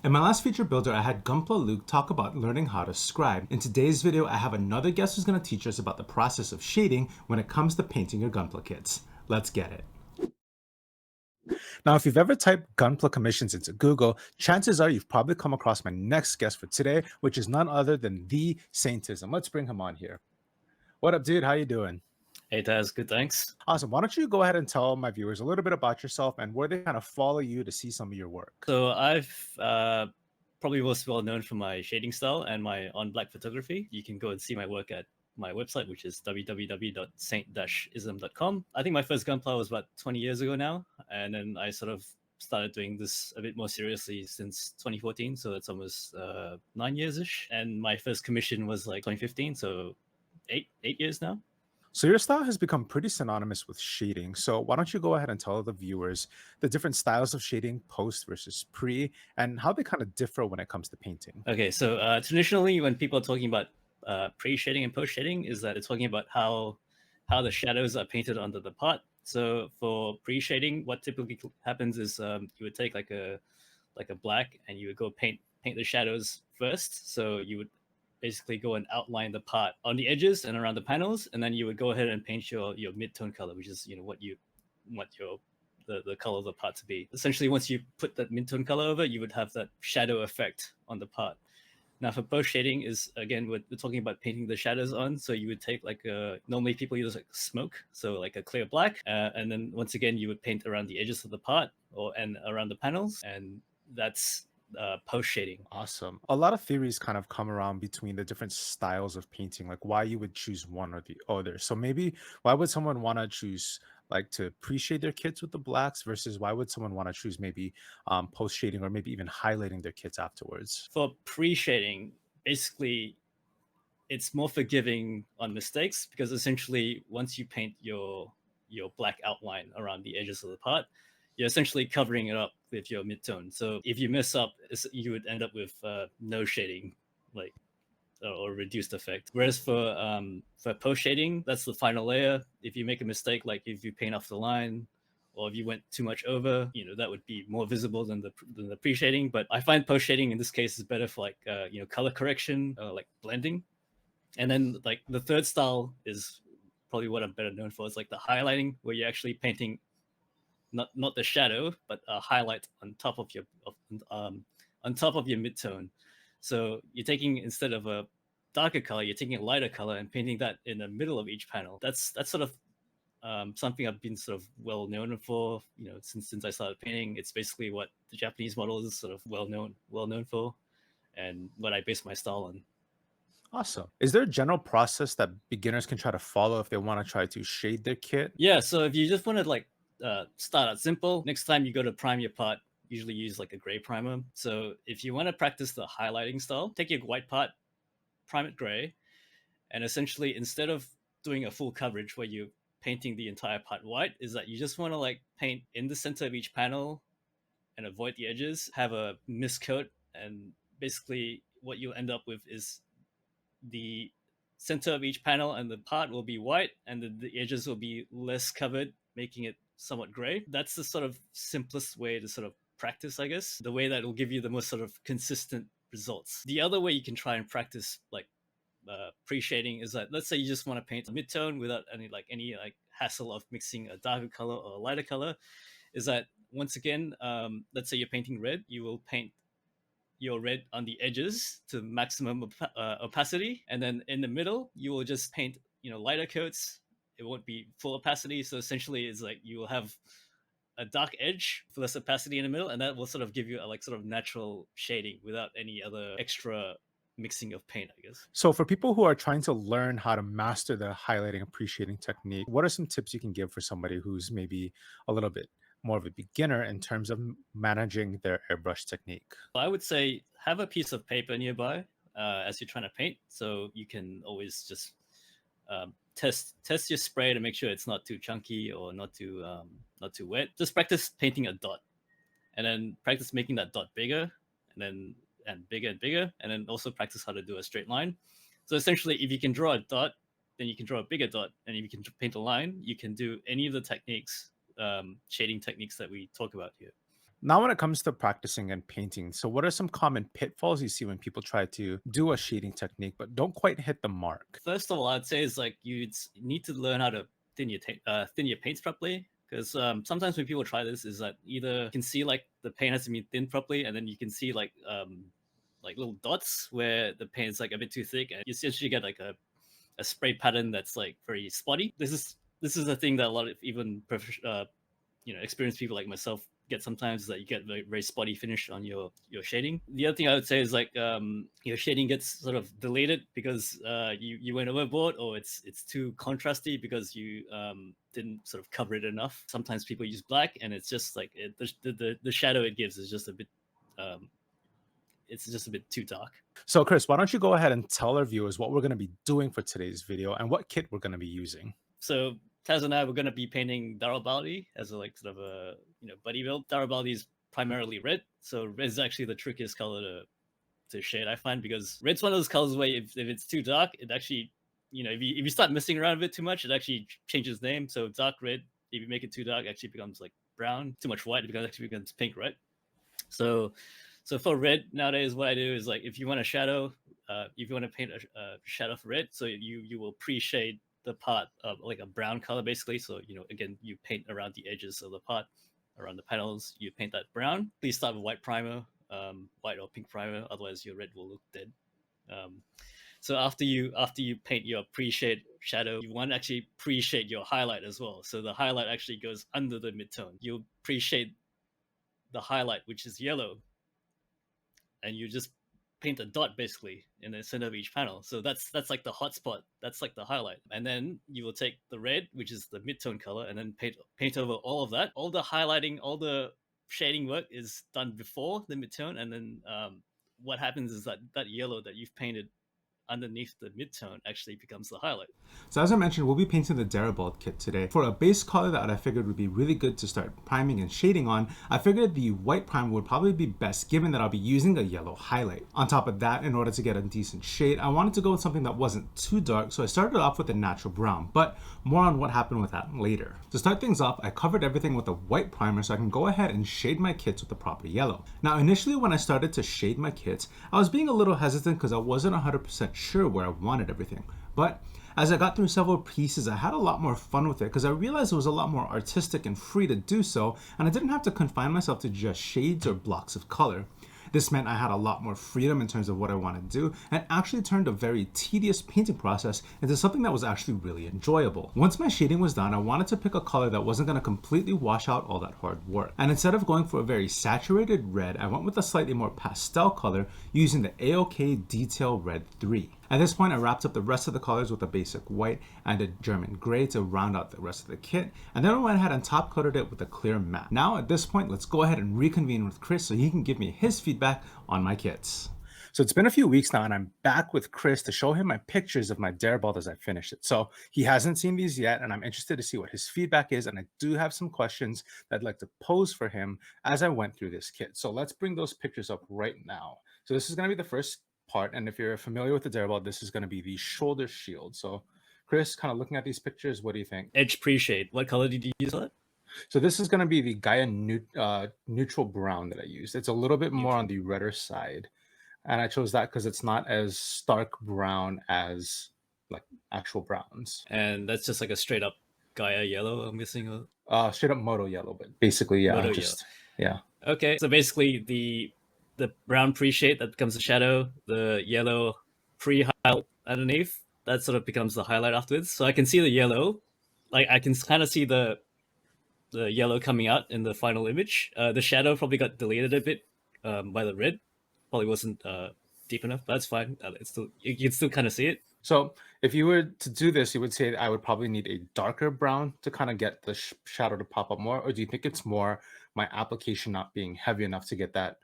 In my last feature builder, I had Gunpla Luke talk about learning how to scribe. In today's video, I have another guest who's going to teach us about the process of shading when it comes to painting your Gunpla kits. Let's get it. Now, if you've ever typed Gunpla commissions into Google, chances are you've probably come across my next guest for today, which is none other than the Saintism. Let's bring him on here. What up, dude? How you doing? Hey Taz, good thanks. Awesome. Why don't you go ahead and tell my viewers a little bit about yourself and where they kind of follow you to see some of your work? So I've probably most well known for my shading style and my on black photography. You can go and see my work at my website, which is www.saint-ism.com. I think my first gunpla was about 20 years ago now, and then I sort of started doing this a bit more seriously since 2014. So it's almost 9 years ish. And my first commission was like 2015, so eight years now. So your style has become pretty synonymous with shading. So why don't you go ahead and tell the viewers the different styles of shading post versus pre and how they kind of differ when it comes to painting? Okay, so traditionally, when people are talking about pre-shading and post-shading, is that it's talking about how the shadows are painted onto the pot. So for pre-shading, what typically happens is you would take like a black and you would go paint the shadows first. So you would basically go and outline the part on the edges and around the panels, and then you would go ahead and paint your mid-tone color, which is what you want your the color of the part to be. Essentially, once you put that mid-tone color over, you would have that shadow effect on the part. Now, for post shading, is again we're talking about painting the shadows on. So you would take like normally people use like smoke, so like a clear black, and then once again you would paint around the edges of the part and around the panels, and that's post shading. Awesome. A lot of theories kind of come around between the different styles of painting, like why you would choose one or the other. So maybe why would someone want to choose like to pre-shade their kits with the blacks versus why would someone want to choose maybe post shading or maybe even highlighting their kits afterwards? For pre shading, basically it's more forgiving on mistakes because essentially once you paint your black outline around the edges of the part, you're essentially covering it up with your midtone. So if you mess up, you would end up with no shading, like or reduced effect. Whereas for post shading, that's the final layer. If you make a mistake, like if you paint off the line, or if you went too much over, that would be more visible than the pre shading. But I find post shading in this case is better for like color correction, like blending. And then like the third style is probably what I'm better known for. It's like the highlighting, where you're actually painting not the shadow, but a highlight on top of your midtone. So you're taking, instead of a darker color, you're taking a lighter color and painting that in the middle of each panel. That's sort of something I've been sort of well known for, since I started painting. It's basically what the Japanese model is sort of well known for, and what I base my style on. Awesome. Is there a general process that beginners can try to follow if they want to try to shade their kit? Yeah, so if you just want to like start out simple, next time you go to prime your pot, usually use like a gray primer. So if you want to practice the highlighting style, take your white pot, prime it gray, and essentially instead of doing a full coverage where you're painting the entire pot white, is that you just want to like paint in the center of each panel and avoid the edges, have a mist coat, and basically what you'll end up with is the center of each panel and the part will be white, and the edges will be less covered, making it somewhat gray. That's the sort of simplest way to sort of practice, I guess, the way that will give you the most sort of consistent results. The other way you can try and practice like pre-shading is that, let's say you just want to paint a mid-tone without any hassle of mixing a darker color or a lighter color, is that once again, let's say you're painting red, you will paint your red on the edges to maximum opacity, and then in the middle you will just paint lighter coats. It won't be full opacity, so essentially it's like you will have a dark edge for less opacity in the middle, and that will sort of give you a like sort of natural shading without any other extra mixing of paint, I guess. So, for people who are trying to learn how to master the highlighting appreciating technique, what are some tips you can give for somebody who's maybe a little bit more of a beginner in terms of managing their airbrush technique? I would say have a piece of paper nearby as you're trying to paint, so you can always just test your spray to make sure it's not too chunky or not too wet. Just practice painting a dot, and then practice making that dot bigger, and bigger and bigger, and then also practice how to do a straight line. So essentially, if you can draw a dot, then you can draw a bigger dot, and if you can paint a line, you can do any of the techniques, shading techniques that we talk about here. Now, when it comes to practicing and painting, so what are some common pitfalls you see when people try to do a shading technique but don't quite hit the mark? First of all, I'd say is like you need to learn how to thin your paints properly. Because sometimes when people try this, is that either you can see like the paint has to be thinned properly, and then you can see like little dots where the paint is like a bit too thick, and you essentially get like a spray pattern that's like very spotty. This is a thing that a lot of even experienced people like myself get sometimes, is that you get very, very spotty finish on your shading. The other thing I would say is like your shading gets sort of deleted because you went overboard, or it's too contrasty because you didn't sort of cover it enough. Sometimes people use black, and it's just like the shadow it gives is just a bit um, it's just a bit too dark. So, Chris, why don't you go ahead and tell our viewers what we're going to be doing for today's video and what kit we're going to be using? So Taz and I were going to be painting Darabaldi as a like sort of a buddy build. Darabaldi is primarily red, so red is actually the trickiest color to shade, I find, because red's one of those colors where if it's too dark, it actually if you start messing around with it too much, it actually changes name. So dark red, if you make it too dark, actually becomes like brown. Too much white, it becomes pink, right? So for red nowadays, what I do is like if you want a shadow, if you want to paint a shadow for red, so you will pre-shade the part of like a brown color basically. So again, you paint around the edges of the part, around the panels, you paint that brown. Please start with white primer, white or pink primer, otherwise your red will look dead. Um, so after you paint your pre-shade shadow, you want to actually pre-shade your highlight as well. So the highlight actually goes under the midtone. You pre-shade the highlight, which is yellow, and you just paint a dot basically in the center of each panel. So that's like the hot spot. That's like the highlight. And then you will take the red, which is the midtone color, and then paint over all of that. All the highlighting, all the shading work is done before the midtone, and then what happens is that yellow that you've painted underneath the midtone actually becomes the highlight. So as I mentioned, we'll be painting the Darabald kit today. For a base color that I figured would be really good to start priming and shading on, I figured the white primer would probably be best given that I'll be using a yellow highlight. On top of that, in order to get a decent shade, I wanted to go with something that wasn't too dark, so I started off with a natural brown, but more on what happened with that later. To start things off, I covered everything with a white primer so I can go ahead and shade my kits with the proper yellow. Now initially when I started to shade my kits, I was being a little hesitant because I wasn't 100% sure where I wanted everything. But as I got through several pieces, I had a lot more fun with it because I realized it was a lot more artistic and free to do so, and I didn't have to confine myself to just shades or blocks of color. This meant I had a lot more freedom in terms of what I wanted to do, and actually turned a very tedious painting process into something that was actually really enjoyable. Once my shading was done, I wanted to pick a color that wasn't going to completely wash out all that hard work. And instead of going for a very saturated red, I went with a slightly more pastel color using the AOK Detail Red 3. At this point, I wrapped up the rest of the colors with a basic white and a German gray to round out the rest of the kit, and then I went ahead and top coated it with a clear matte. Now at this point, let's go ahead and reconvene with Chris so he can give me his feedback on my kits. So it's been a few weeks now, and I'm back with Chris to show him my pictures of my Darabald as I finish it. So he hasn't seen these yet, and I'm interested to see what his feedback is, and I do have some questions that I'd like to pose for him as I went through this kit. So let's bring those pictures up right now. So this is going to be the first part, and if you're familiar with the Darabald, this is going to be the shoulder shield. So Chris, kind of looking at these pictures, what do you think? Edge pre-shade. What color did you use on it? So this is going to be the Gaia neutral brown that I used. It's a little bit more Neutral. on the redder side. And I chose that because it's not as stark brown as like actual browns. And that's just like a straight up Gaia yellow, I'm guessing. Straight up moto yellow, but basically, yeah, Moto just yeah. Okay, so basically the brown pre-shade that becomes the shadow, the yellow pre-highlight underneath, that sort of becomes the highlight afterwards. So I can see the yellow, like I can kind of see the yellow coming out in the final image. The shadow probably got deleted a bit by the red. Probably wasn't deep enough, but that's fine. It's still, you can still kind of see it. So if you were to do this, you would say I would probably need a darker brown to kind of get the shadow to pop up more, or do you think it's more my application not being heavy enough to get that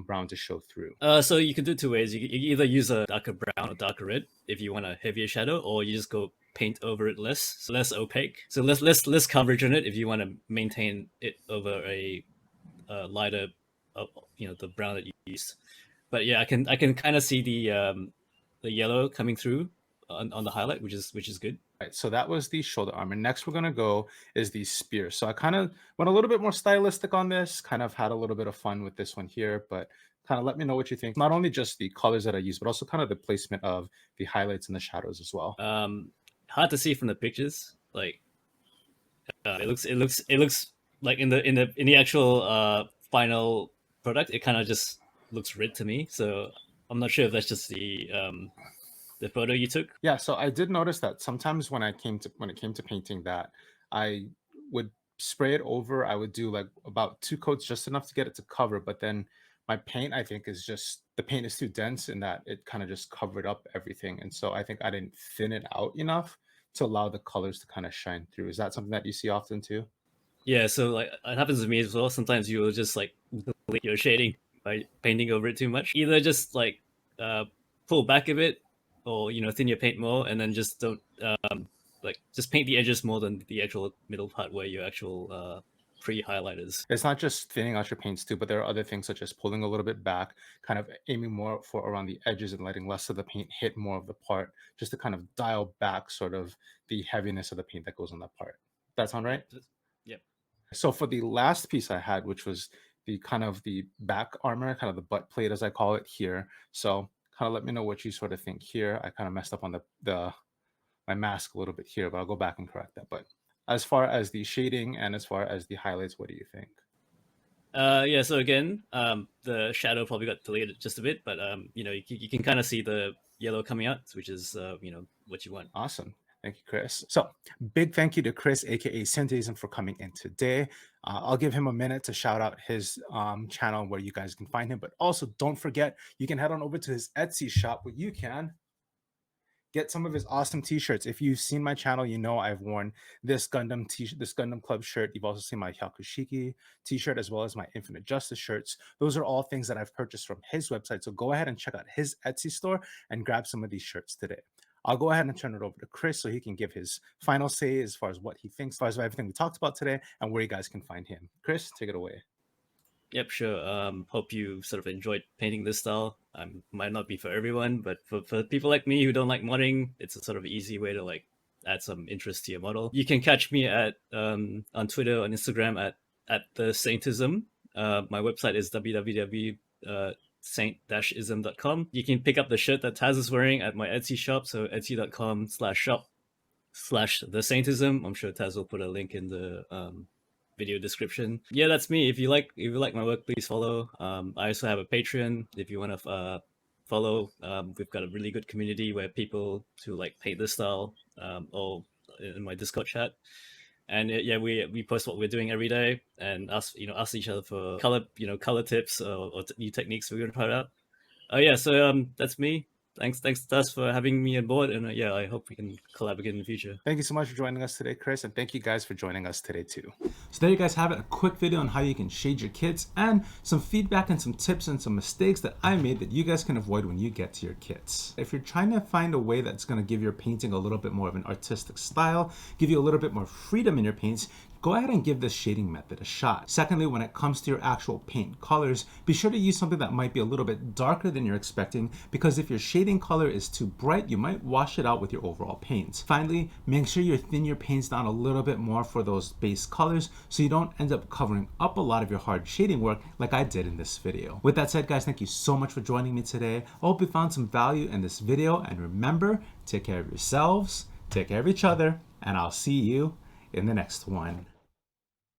brown to show through? So you can do two ways. You either use a darker brown or darker red if you want a heavier shadow, or you just go paint over it less, so less opaque, so less coverage on it if you want to maintain it over a lighter, the brown that you used. But yeah, I can kind of see the yellow coming through on the highlight, which is good. Right, so that was the shoulder armor. Next, we're gonna go is the spear. So I kind of went a little bit more stylistic on this, kind of had a little bit of fun with this one here, but kind of let me know what you think. Not only just the colors that I use, but also kind of the placement of the highlights and the shadows as well. Hard to see from the pictures. Like it looks like in the actual final product, it kind of just looks red to me. So I'm not sure if that's just the photo you took. Yeah, so I did notice that sometimes when it came to painting that, I would spray it over. I would do like about 2 coats, just enough to get it to cover, but then my paint, I think, is just the paint is too dense in that it kind of just covered up everything. And so I think I didn't thin it out enough to allow the colors to kind of shine through. Is that something that you see often too? Yeah, so like it happens to me as well. Sometimes you will just like delete your shading by painting over it too much. Either just like pull back a bit, or thin your paint more, and then just don't like just paint the edges more than the actual middle part where your actual pre-highlighters. It's not just thinning out your paints too, but there are other things such as pulling a little bit back, kind of aiming more for around the edges and letting less of the paint hit more of the part, just to kind of dial back sort of the heaviness of the paint that goes on that part. That sound right? Yep. So for the last piece I had, which was the kind of the back armor, kind of the butt plate as I call it here. So kind of let me know what you sort of think here. I kind of messed up on the my mask a little bit here, but I'll go back and correct that. But as far as the shading and as far as the highlights, what do you think? Yeah, so again, the shadow probably got deleted just a bit, but you can kind of see the yellow coming out, which is what you want. Awesome. Thank you, Chris. So big thank you to Chris, aka Syntheism, for coming in today. I'll give him a minute to shout out his channel where you guys can find him. But also don't forget, you can head on over to his Etsy shop where you can get some of his awesome t-shirts. If you've seen my channel, you know I've worn this Gundam this Gundam Club shirt. You've also seen my Hyakushiki t-shirt as well as my Infinite Justice shirts. Those are all things that I've purchased from his website. So go ahead and check out his Etsy store and grab some of these shirts today. I'll go ahead and turn it over to Chris so he can give his final say as far as what he thinks, as far as everything we talked about today and where you guys can find him. Chris, take it away. Yep, sure. Hope you sort of enjoyed painting this style. Might not be for everyone, but for people like me who don't like modding, it's a sort of easy way to like add some interest to your model. You can catch me at on Twitter and Instagram at the Saintism. My website is www.saint-ism.com. You can pick up the shirt that Taz is wearing at my Etsy shop, so etsy.com/shop/the Saintism. I'm sure Taz will put a link in the video description. Yeah, that's me. If you like my work, please follow. I also have a Patreon if you want to follow. We've got a really good community where people who like paint this style, or in my Discord chat. And yeah, we post what we're doing every day and ask each other for color tips or new techniques we're gonna try out. Yeah, so that's me. Thanks, Taz, for having me on board, and yeah, I hope we can collab again in the future. Thank you so much for joining us today, Chris, and thank you guys for joining us today too. So there you guys have it, a quick video on how you can shade your kits and some feedback and some tips and some mistakes that I made that you guys can avoid when you get to your kits. If you're trying to find a way that's going to give your painting a little bit more of an artistic style, give you a little bit more freedom in your paints, go ahead and give this shading method a shot. Secondly, when it comes to your actual paint colors, be sure to use something that might be a little bit darker than you're expecting, because if your shading color is too bright, you might wash it out with your overall paint. Finally, make sure you thin your paints down a little bit more for those base colors so you don't end up covering up a lot of your hard shading work like I did in this video. With that said, guys, thank you so much for joining me today. I hope you found some value in this video, and remember, take care of yourselves, take care of each other, and I'll see you in the next one.